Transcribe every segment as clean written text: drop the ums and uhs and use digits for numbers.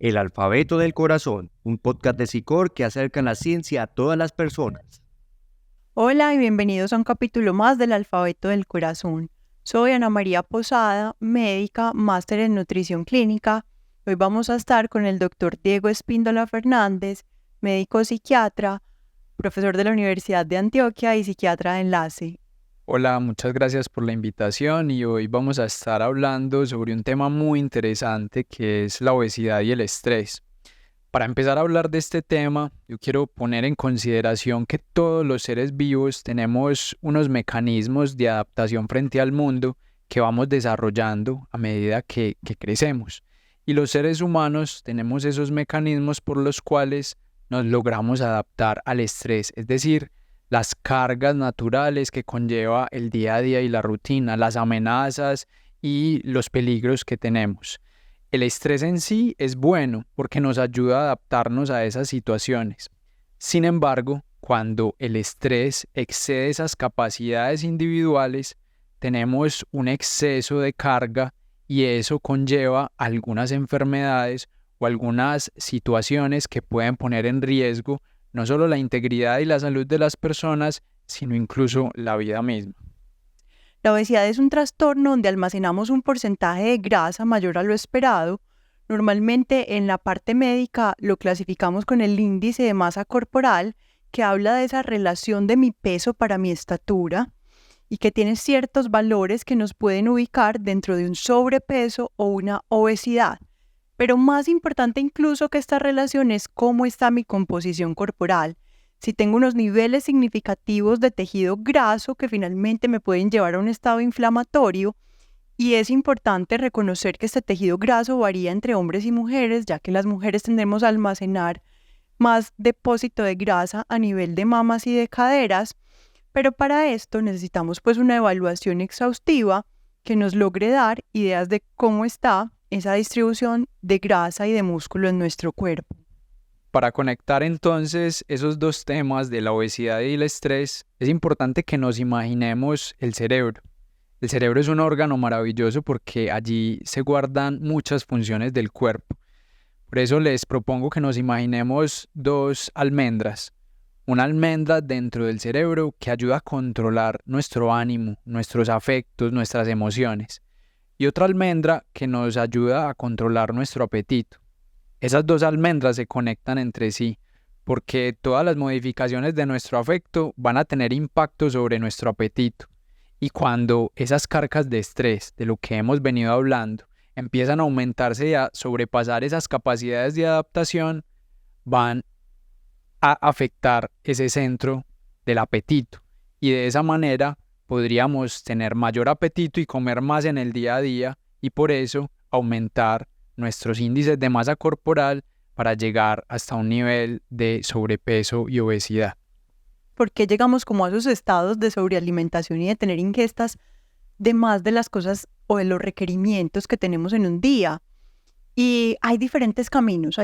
El alfabeto del corazón, un podcast de SICOR que acerca la ciencia a todas las personas. Hola y bienvenidos a un capítulo más del Alfabeto del Corazón. Soy Ana María Posada, médica, máster en nutrición clínica. Hoy vamos a estar con el doctor Diego Espíndola Fernández, médico psiquiatra, profesor de la Universidad de Antioquia y psiquiatra de enlace. Hola, muchas gracias por la invitación y hoy vamos a estar hablando sobre un tema muy interesante que es la obesidad y el estrés. Para empezar a hablar de este tema, yo quiero poner en consideración que todos los seres vivos tenemos unos mecanismos de adaptación frente al mundo que vamos desarrollando a medida que crecemos. Y los seres humanos tenemos esos mecanismos por los cuales nos logramos adaptar al estrés, es decir, las cargas naturales que conlleva el día a día y la rutina, las amenazas y los peligros que tenemos. El estrés en sí es bueno porque nos ayuda a adaptarnos a esas situaciones. Sin embargo, cuando el estrés excede esas capacidades individuales, tenemos un exceso de carga y eso conlleva algunas enfermedades o algunas situaciones que pueden poner en riesgo no solo la integridad y la salud de las personas, sino incluso la vida misma. La obesidad es un trastorno donde almacenamos un porcentaje de grasa mayor a lo esperado. Normalmente en la parte médica lo clasificamos con el índice de masa corporal, que habla de esa relación de mi peso para mi estatura y que tiene ciertos valores que nos pueden ubicar dentro de un sobrepeso o una obesidad. Pero más importante incluso que esta relación es cómo está mi composición corporal. Si tengo unos niveles significativos de tejido graso que finalmente me pueden llevar a un estado inflamatorio, y es importante reconocer que este tejido graso varía entre hombres y mujeres, ya que las mujeres tendemos a almacenar más depósito de grasa a nivel de mamas y de caderas, pero para esto necesitamos pues una evaluación exhaustiva que nos logre dar ideas de cómo está esa distribución de grasa y de músculo en nuestro cuerpo. Para conectar entonces esos dos temas de la obesidad y el estrés, es importante que nos imaginemos el cerebro. El cerebro es un órgano maravilloso porque allí se guardan muchas funciones del cuerpo. Por eso les propongo que nos imaginemos dos almendras. Una almendra dentro del cerebro que ayuda a controlar nuestro ánimo, nuestros afectos, nuestras emociones. Y otra almendra que nos ayuda a controlar nuestro apetito. Esas dos almendras se conectan entre sí porque todas las modificaciones de nuestro afecto van a tener impacto sobre nuestro apetito. Y cuando esas cargas de estrés, de lo que hemos venido hablando, empiezan a aumentarse y a sobrepasar esas capacidades de adaptación, van a afectar ese centro del apetito. Y de esa manera podríamos tener mayor apetito y comer más en el día a día y por eso aumentar nuestros índices de masa corporal para llegar hasta un nivel de sobrepeso y obesidad. ¿Por qué llegamos como a esos estados de sobrealimentación y de tener ingestas de más de las cosas o de los requerimientos que tenemos en un día? Y hay diferentes caminos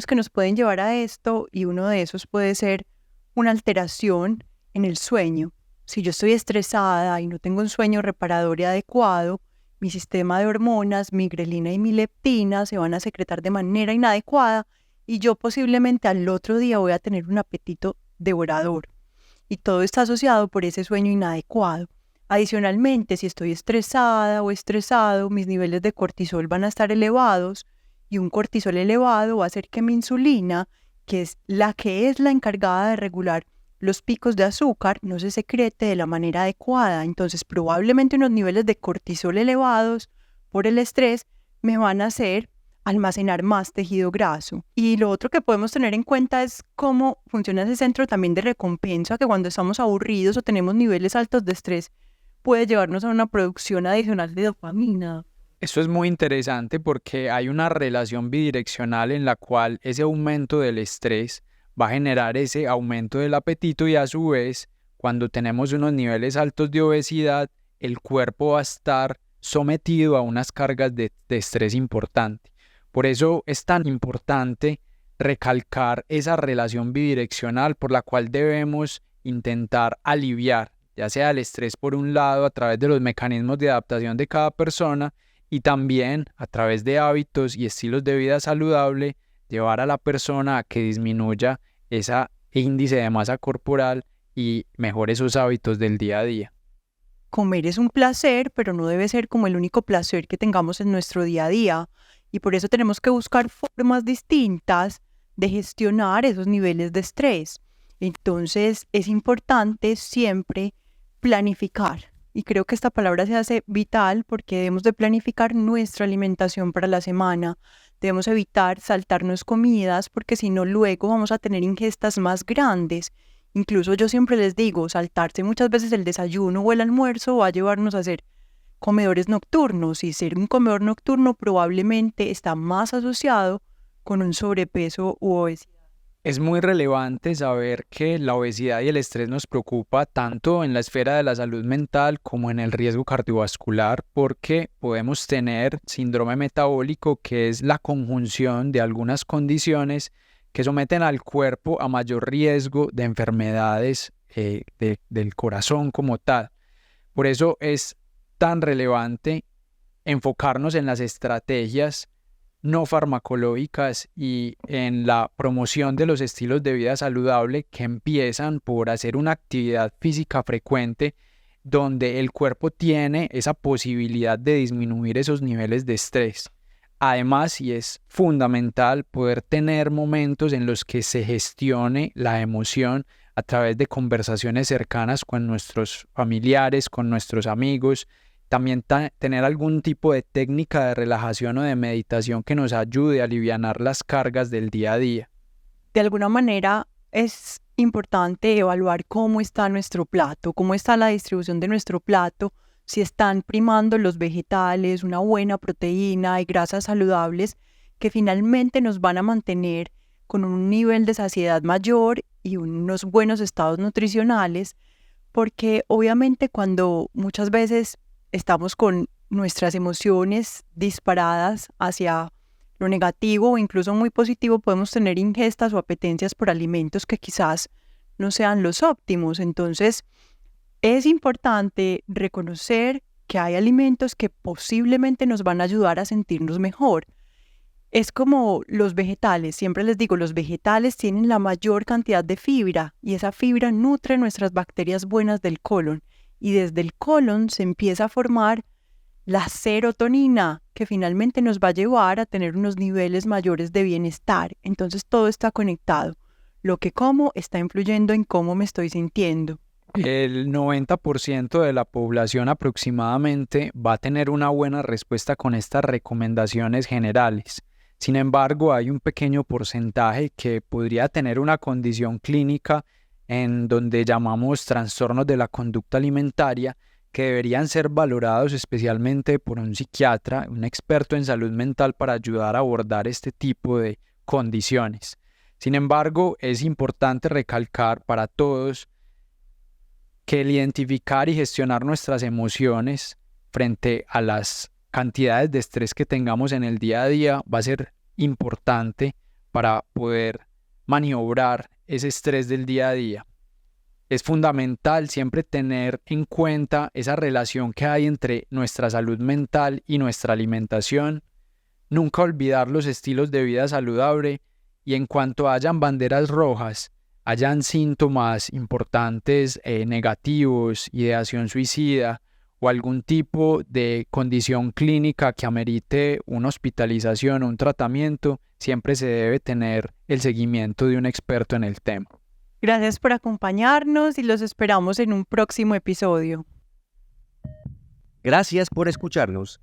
que nos pueden llevar a esto y uno de esos puede ser una alteración en el sueño. Si yo estoy estresada y no tengo un sueño reparador y adecuado, mi sistema de hormonas, mi grelina y mi leptina se van a secretar de manera inadecuada y yo posiblemente al otro día voy a tener un apetito devorador. Y todo está asociado por ese sueño inadecuado. Adicionalmente, si estoy estresada o estresado, mis niveles de cortisol van a estar elevados y un cortisol elevado va a hacer que mi insulina, que es la encargada de regular los picos de azúcar, no se secrete de la manera adecuada. Entonces, probablemente unos niveles de cortisol elevados por el estrés me van a hacer almacenar más tejido graso. Y lo otro que podemos tener en cuenta es cómo funciona ese centro también de recompensa, que cuando estamos aburridos o tenemos niveles altos de estrés, puede llevarnos a una producción adicional de dopamina. Esto es muy interesante porque hay una relación bidireccional en la cual ese aumento del estrés va a generar ese aumento del apetito y a su vez, cuando tenemos unos niveles altos de obesidad, el cuerpo va a estar sometido a unas cargas de estrés importante. Por eso es tan importante recalcar esa relación bidireccional por la cual debemos intentar aliviar, ya sea el estrés por un lado a través de los mecanismos de adaptación de cada persona y también a través de hábitos y estilos de vida saludable llevar a la persona a que disminuya ese índice de masa corporal y mejore esos hábitos del día a día. Comer es un placer, pero no debe ser como el único placer que tengamos en nuestro día a día. Y por eso tenemos que buscar formas distintas de gestionar esos niveles de estrés. Entonces es importante siempre planificar. Y creo que esta palabra se hace vital porque debemos de planificar nuestra alimentación para la semana. Debemos evitar saltarnos comidas porque si no luego vamos a tener ingestas más grandes. Incluso yo siempre les digo, saltarse muchas veces el desayuno o el almuerzo va a llevarnos a hacer comedores nocturnos y ser un comedor nocturno probablemente está más asociado con un sobrepeso u obesidad. Es muy relevante saber que la obesidad y el estrés nos preocupa tanto en la esfera de la salud mental como en el riesgo cardiovascular porque podemos tener síndrome metabólico, que es la conjunción de algunas condiciones que someten al cuerpo a mayor riesgo de enfermedades del corazón como tal. Por eso es tan relevante enfocarnos en las estrategias no farmacológicas y en la promoción de los estilos de vida saludable que empiezan por hacer una actividad física frecuente donde el cuerpo tiene esa posibilidad de disminuir esos niveles de estrés. Además, y es fundamental poder tener momentos en los que se gestione la emoción a través de conversaciones cercanas con nuestros familiares, con nuestros amigos. También tener algún tipo de técnica de relajación o de meditación que nos ayude a alivianar las cargas del día a día. De alguna manera es importante evaluar cómo está nuestro plato, cómo está la distribución de nuestro plato, si están primando los vegetales, una buena proteína y grasas saludables que finalmente nos van a mantener con un nivel de saciedad mayor y unos buenos estados nutricionales, porque obviamente cuando muchas veces estamos con nuestras emociones disparadas hacia lo negativo o incluso muy positivo, podemos tener ingestas o apetencias por alimentos que quizás no sean los óptimos. Entonces, es importante reconocer que hay alimentos que posiblemente nos van a ayudar a sentirnos mejor. Es como los vegetales, siempre les digo, los vegetales tienen la mayor cantidad de fibra y esa fibra nutre nuestras bacterias buenas del colon. Y desde el colon se empieza a formar la serotonina, que finalmente nos va a llevar a tener unos niveles mayores de bienestar. Entonces todo está conectado. Lo que como está influyendo en cómo me estoy sintiendo. El 90% de la población aproximadamente va a tener una buena respuesta con estas recomendaciones generales. Sin embargo, hay un pequeño porcentaje que podría tener una condición clínica en donde llamamos trastornos de la conducta alimentaria, que deberían ser valorados especialmente por un psiquiatra, un experto en salud mental, para ayudar a abordar este tipo de condiciones. Sin embargo, es importante recalcar para todos que el identificar y gestionar nuestras emociones frente a las cantidades de estrés que tengamos en el día a día va a ser importante para poder maniobrar ese estrés del día a día. Es fundamental siempre tener en cuenta esa relación que hay entre nuestra salud mental y nuestra alimentación, nunca olvidar los estilos de vida saludable y en cuanto hayan banderas rojas, hayan síntomas importantes negativos, ideación suicida o algún tipo de condición clínica que amerite una hospitalización o un tratamiento, siempre se debe tener el seguimiento de un experto en el tema. Gracias por acompañarnos y los esperamos en un próximo episodio. Gracias por escucharnos